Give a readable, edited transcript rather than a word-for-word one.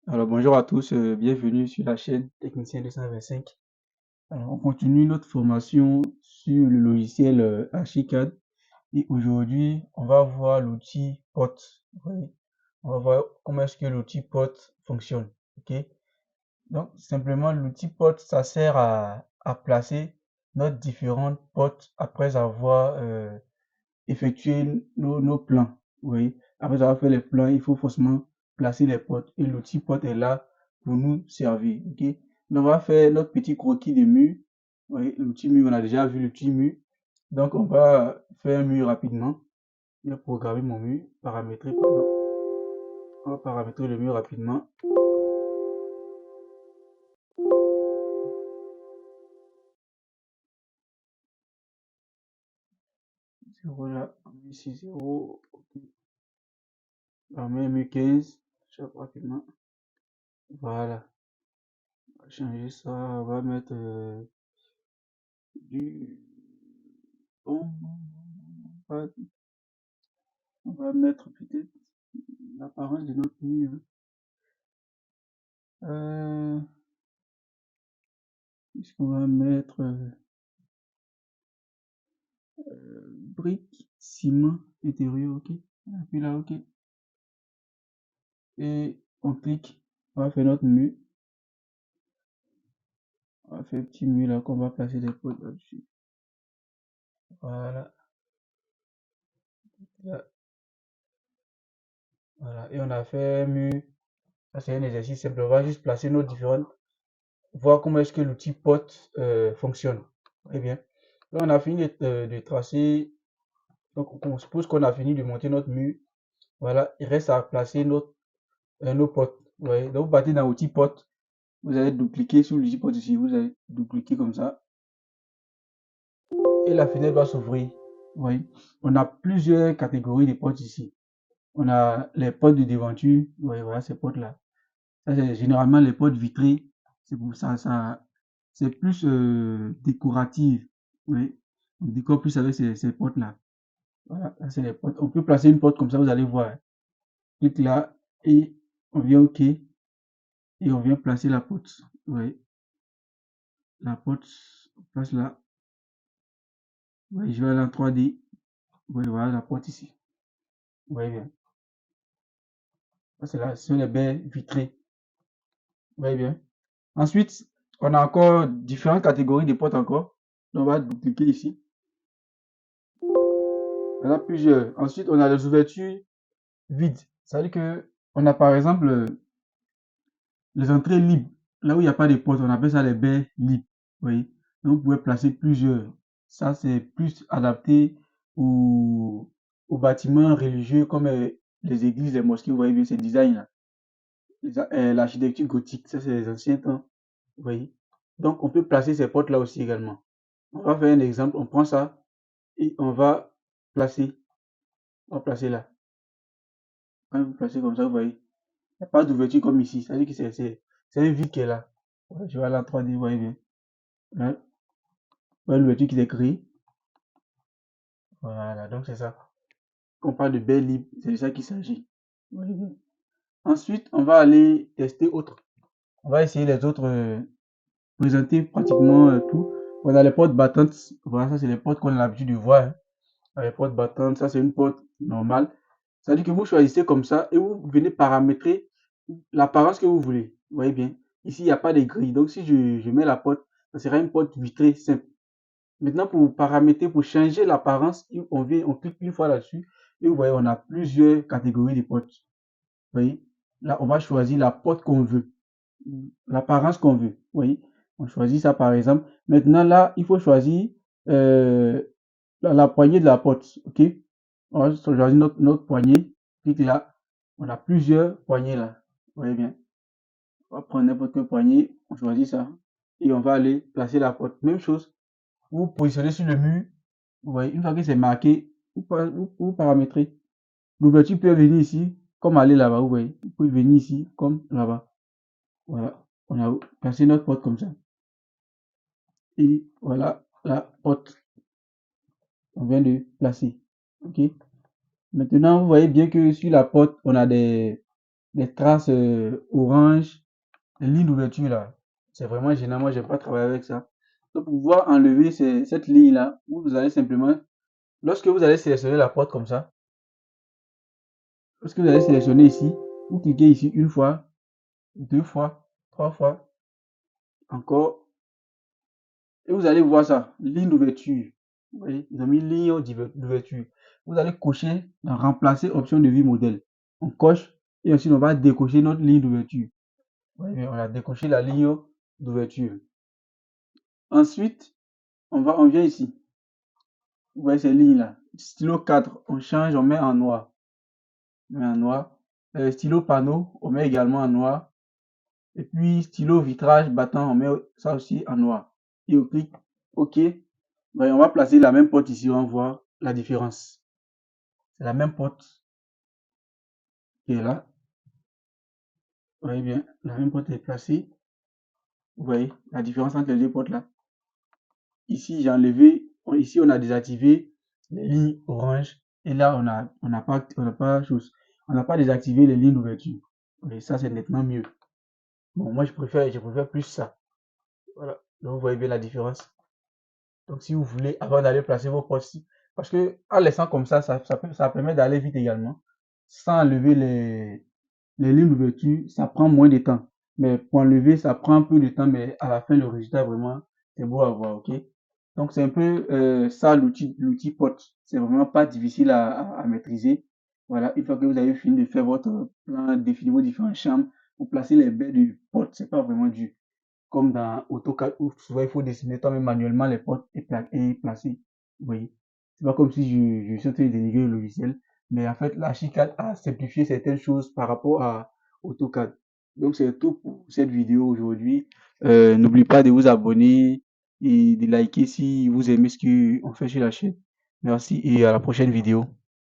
Alors bonjour à tous, bienvenue sur la chaîne Technicien 225. Alors on continue notre formation sur le logiciel Archicad et aujourd'hui on va voir l'outil POT. Oui. On va voir comment est-ce que l'outil POT fonctionne. Ok. Donc simplement l'outil POT ça sert à placer nos différentes potes après avoir effectué nos plans. Oui. Après avoir fait les plans, il faut forcément placer les potes. Et l'outil pote est là pour nous servir. Ok. Donc, on va faire notre petit croquis de mur. Oui, l'outil mur, on a déjà vu l'outil mur. Donc, on va faire un mur rapidement. Je vais programmer mon mur, paramétrer, pardon. On va paramétrer le mur rapidement. Zéro là, on met ici 0. Ok. On met mur 15. Rapidement. Voilà. On va changer ça. On va mettre du bon. On va mettre peut-être l'apparence de notre mur. Qu'est-ce qu'on va mettre briques, ciment, intérieur, ok. Et puis là, ok. Et on clique, on va faire notre mur. On va faire un petit mur là qu'on va placer des pots là-dessus. Voilà. Là. Voilà. Et on a fait un mur. Ça, c'est un exercice simple. On va juste placer nos différentes. Voir comment est-ce que l'outil pot fonctionne. Très bien. Là, on a fini de tracer. Donc, on suppose qu'on a fini de monter notre mur. Voilà. Il reste à placer nos potes. Ouais. Donc, vous partez dans l'outil pote. Vous allez dupliquer sur l'outil pote ici. Vous allez dupliquer comme ça. Et la fenêtre va s'ouvrir. Oui. On a plusieurs catégories de potes ici. On a les potes de devanture. Oui, voilà ces potes-là. Ça, c'est généralement les potes vitrés. C'est pour ça, c'est plus décoratif. Oui. On décore plus avec ces potes-là. Voilà, ça c'est les potes. On peut placer une porte comme ça, vous allez voir. Clique là et on vient OK. Et on vient placer la porte. Oui. La porte, on place là. Oui, je vais aller en 3D. Oui, voilà la porte ici. Vous voyez bien. Ça, c'est là, ce sont les baies vitrées. Vous voyez bien. Ensuite, on a encore différentes catégories de portes encore. Donc, on va dupliquer ici. On a plusieurs. Ensuite, on a les ouvertures vides. Ça veut dire que on a par exemple les entrées libres. Là où il n'y a pas de porte, on appelle ça les baies libres. Vous voyez. Donc, vous pouvez placer plusieurs. Ça, c'est plus adapté aux bâtiments religieux comme les églises, les mosquées. Vous voyez bien ces designs-là. L'architecture gothique, ça c'est les anciens temps. Vous voyez. Donc, on peut placer ces portes là aussi également. On va faire un exemple. On prend ça et on va placer. On va placer là. Quand vous placez comme ça, vous voyez. Il n'y a pas d'ouverture comme ici. Ça veut dire que c'est un vide qui est là. Ouais, je vais aller en 3D, vous voyez bien. Là, voilà l'ouverture qui est créée. Voilà, donc c'est ça. Quand on parle de baie libre, c'est de ça qu'il s'agit. Vous voyez bien. Ensuite, on va aller tester autres. On va essayer les autres, présenter pratiquement tout. On a les portes battantes. Voilà, ça c'est les portes qu'on a l'habitude de voir. Hein. Les portes battantes, ça c'est une porte normale. Ça veut dire que vous choisissez comme ça et vous venez paramétrer l'apparence que vous voulez. Vous voyez bien. Ici, il n'y a pas de grille. Donc, si je mets la porte, ça sera une porte vitrée simple. Maintenant, pour paramétrer, pour changer l'apparence, on clique une fois là-dessus et vous voyez, on a plusieurs catégories de portes. Vous voyez, là, on va choisir la porte qu'on veut, l'apparence qu'on veut. Vous voyez, on choisit ça par exemple. Maintenant, là, il faut choisir euh, la poignée de la porte. OK? On va choisir notre poignée. Clique là. On a plusieurs poignées là. Vous voyez bien. On va prendre n'importe quelle poignée. On choisit ça. Et on va aller placer la porte. Même chose. Vous vous positionnez sur le mur. Vous voyez, une fois que c'est marqué, vous paramétrez. L'ouverture peut venir ici, comme aller là-bas. Vous voyez, vous pouvez venir ici, comme là-bas. Voilà. On a placé notre porte comme ça. Et voilà la porte. On vient de placer. OK? Maintenant, vous voyez bien que sur la porte, on a des les traces orange, les lignes d'ouverture là. C'est vraiment gênant, moi j'aime pas travailler avec ça. Donc pour pouvoir enlever cette ligne là, vous allez simplement, lorsque vous allez sélectionner la porte comme ça, lorsque vous allez sélectionner ici, vous cliquez ici une fois, deux fois, trois fois, encore, et vous allez voir ça, ligne d'ouverture. Vous voyez, ils ont mis ligne d'ouverture. Vous allez cocher dans remplacer option de vue modèle. On coche et ensuite on va décocher notre ligne d'ouverture. Vous voyez, on a décoché la ligne d'ouverture. Ensuite, on vient ici. Vous voyez ces lignes là. Stylo 4, on change, on met en noir. On met en noir. Stylo panneau, on met également en noir. Et puis stylo vitrage battant, on met ça aussi en noir. Et on clique OK. Ben, on va placer la même porte ici, on va voir la différence. C'est la même porte qui est là. Vous voyez bien, la même porte est placée. Vous voyez la différence entre les deux portes là. Ici, j'ai enlevé, ici on a désactivé les lignes orange. Et là, on n'a pas désactivé les lignes d'ouverture. Et ça, c'est nettement mieux. Bon, moi, je préfère plus ça. Voilà. Donc, vous voyez bien la différence. Donc, si vous voulez, avant d'aller placer vos portes ici, parce que en laissant comme ça permet d'aller vite également. Sans enlever les lignes d'ouverture, ça prend moins de temps. Mais pour enlever, ça prend un peu de temps, mais à la fin, le résultat, vraiment, c'est beau à voir, ok? Donc, c'est un peu ça, l'outil porte. C'est vraiment pas difficile à maîtriser. Voilà, une fois que vous avez fini de faire votre plan, définir vos différentes chambres, vous placez les baies du porte, c'est pas vraiment dur. Comme dans AutoCAD où souvent il faut dessiner toi-même manuellement les portes et placer. Vous voyez, c'est pas comme si je suis en train de dénigrer le logiciel, mais en fait, l'Archicad a simplifié certaines choses par rapport à AutoCAD. Donc, c'est tout pour cette vidéo aujourd'hui. N'oubliez pas de vous abonner et de liker si vous aimez ce qu'on fait sur la chaîne. Merci et à la prochaine vidéo.